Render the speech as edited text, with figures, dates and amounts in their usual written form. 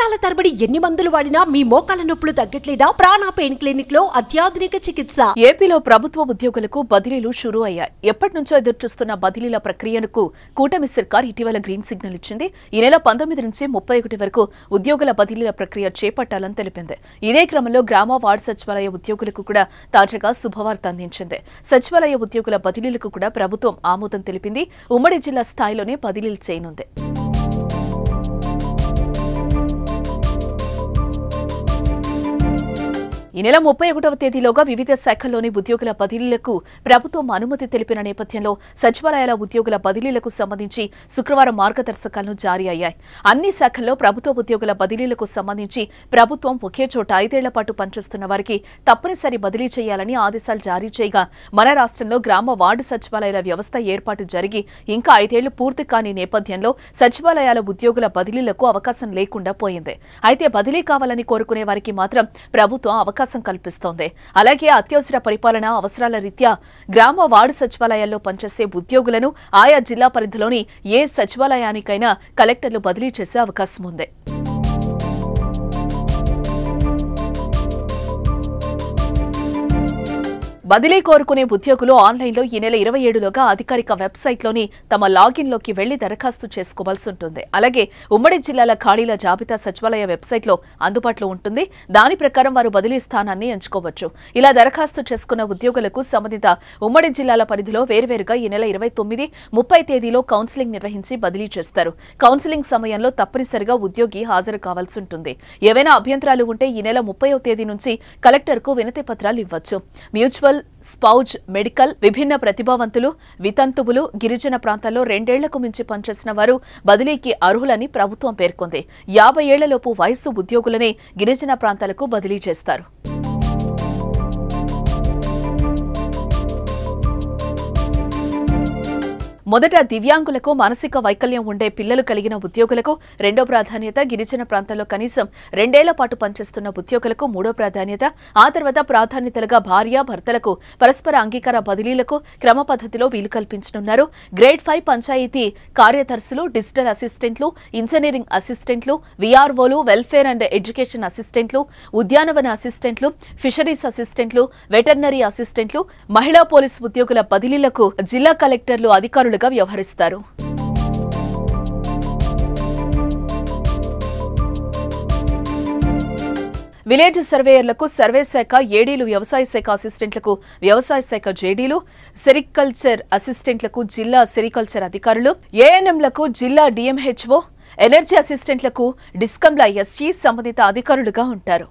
సంవత్సరాల తరబడి ఎన్ని మందులు వాడినా మీ మోకాల నొప్పులు తగ్గట్లేదా? ప్రాణ పెయిన్ క్లినిక్ లో అత్యాధునిక చికిత్స. ఏపీలో ప్రభుత్వ ఉద్యోగులకు బదిలీలు షురూ అయ్యాయి. ఎప్పటి నుంచో ఎదురుచూస్తున్న బదిలీల ప్రక్రియకు కూటమి సర్కార్ ఇటీవల గ్రీన్ సిగ్నల్ ఇచ్చింది. ఈ నెల 19 నుంచి 31 వరకు ఉద్యోగుల బదిలీల ప్రక్రియ చేపట్టాలని తెలిపింది. ఇదే క్రమంలో గ్రామ వార్డు సచివాలయ ఉద్యోగులకు కూడా తాజాగా శుభవార్త అందించింది. సచివాలయ ఉద్యోగుల బదిలీలకు కూడా ప్రభుత్వం ఆమోదం తెలిపింది. ఉమ్మడి జిల్లా స్థాయిలోనే బదిలీలు చేయనుంది. ఈ నెల 31వ తేదీలోగా వివిధ శాఖల్లోని ఉద్యోగుల బదిలీలకు ప్రభుత్వం అనుమతి తెలిపిన నేపథ్యంలో సచివాలయాల ఉద్యోగుల బదిలీలకు సంబంధించి శుక్రవారం మార్గదర్శకాలను జారీ అయ్యాయి. అన్ని శాఖల్లో ప్రభుత్వ ఉద్యోగుల బదిలీలకు సంబంధించి ప్రభుత్వం ఒకే చోట 5 ఏళ్ల పాటు పనిచేస్తున్న వారికి తప్పనిసరి బదిలీ చేయాలని ఆదేశాలు జారీ చేయగా మన రాష్ట్రంలో గ్రామ వార్డు సచివాలయాల వ్యవస్థ ఏర్పాటు జరిగి ఇంకా 5 ఏళ్లు పూర్తి కాని నేపథ్యంలో సచివాలయాల ఉద్యోగుల బదిలీలకు అవకాశం లేకుండా పోయింది. అయితే బదిలీ కావాలని కోరుకునే వారికి మాత్రం ప్రభుత్వం అవకాశం కల్పిస్తోంది. అలాగే అత్యవసర పరిపాలన అవసరాల రీత్యా గ్రామ వార్డు సచివాలయాల్లో పనిచేసే ఉద్యోగులను ఆయా జిల్లా పరిధిలోని ఏ సచివాలయానికైనా కలెక్టర్లు బదిలీ చేసే అవకాశం ఉంది. బదిలీ కోరుకునే ఉద్యోగులు ఆన్లైన్లో ఈ నెల 27లోగా అధికారిక వెబ్సైట్లోని తమ లాగిన్లోకి వెళ్లి దరఖాస్తు చేసుకోవాల్సి ఉంటుంది. అలాగే ఉమ్మడి జిల్లాల ఖాళీల జాబితా సచివాలయ వెబ్సైట్లో అందుబాటులో ఉంటుంది. దాని ప్రకారం వారు బదిలీ స్థానాన్ని ఎంచుకోవచ్చు. ఇలా దరఖాస్తు చేసుకున్న ఉద్యోగులకు సంబంధిత ఉమ్మడి జిల్లాల పరిధిలో వేర్వేరుగా ఈ నెల 29, 30 తేదీలో కౌన్సిలింగ్ నిర్వహించి బదిలీ చేస్తారు. కౌన్సిలింగ్ సమయంలో తప్పనిసరిగా ఉద్యోగి హాజరు కావాల్సి ఉంటుంది. ఏవైనా అభ్యంతరాలు ఉంటే ఈ నెల 30వ తేదీ నుంచి కలెక్టర్కు వినతి పత్రాలు ఇవ్వచ్చు. మ్యూచువల్, స్పౌజ్, మెడికల్, విభిన్న ప్రతిభావంతులు, వితంతువులు, గిరిజన ప్రాంతాల్లో 2 ఏళ్లకు మించి పనిచేసిన వారు బదిలీకి అర్హులని ప్రభుత్వం పేర్కొంది. 50 ఏళ్లలోపు వయస్సు ఉద్యోగులనే గిరిజన ప్రాంతాలకు బదిలీ చేస్తారు. మొదట దివ్యాంగులకు, మానసిక వైకల్యం ఉండే పిల్లలు కలిగిన ఉద్యోగులకు 2వ ప్రాధాన్యత, గిరిజన ప్రాంతాల్లో కనీసం 2 ఏళ్ల పాటు పనిచేస్తున్న ఉద్యోగులకు 3వ ప్రాధాన్యత, ఆ తర్వాత ప్రాధాన్యతలుగా భార్య, భర్తలకు పరస్పర అంగీకార బదిలీలకు క్రమ పద్ధతిలో వీలు కల్పించనున్నారు. గ్రేడ్ 5 పంచాయతీ కార్యదర్శులు, డిజిటల్ అసిస్టెంట్లు, ఇంజనీరింగ్ అసిస్టెంట్లు, వీఆర్ఓలు, వెల్ఫేర్ అండ్ ఎడ్యుకేషన్ అసిస్టెంట్లు, ఉద్యానవన అసిస్టెంట్లు, ఫిషరీస్ అసిస్టెంట్లు, వెటర్నరీ అసిస్టెంట్లు, మహిళా పోలీసు ఉద్యోగుల బదిలీలకు జిల్లా కలెక్టర్లు అధికారులుగా వ్యవహరిస్తారు. విలేజ్ సర్వేయర్లకు సర్వే శాఖ ఏడీలు, వ్యవసాయ శాఖ అసిస్టెంట్లకు వ్యవసాయ శాఖ జేడీలు, సెరికల్చర్ అసిస్టెంట్లకు జిల్లా సెరికల్చర్ అధికారులు, ఏఎన్ఎంలకు జిల్లా డిఎంహెచ్ఓ, ఎనర్జీ అసిస్టెంట్లకు డిస్కంల ఎస్ఈ సంబంధిత అధికారులుగా ఉంటారు.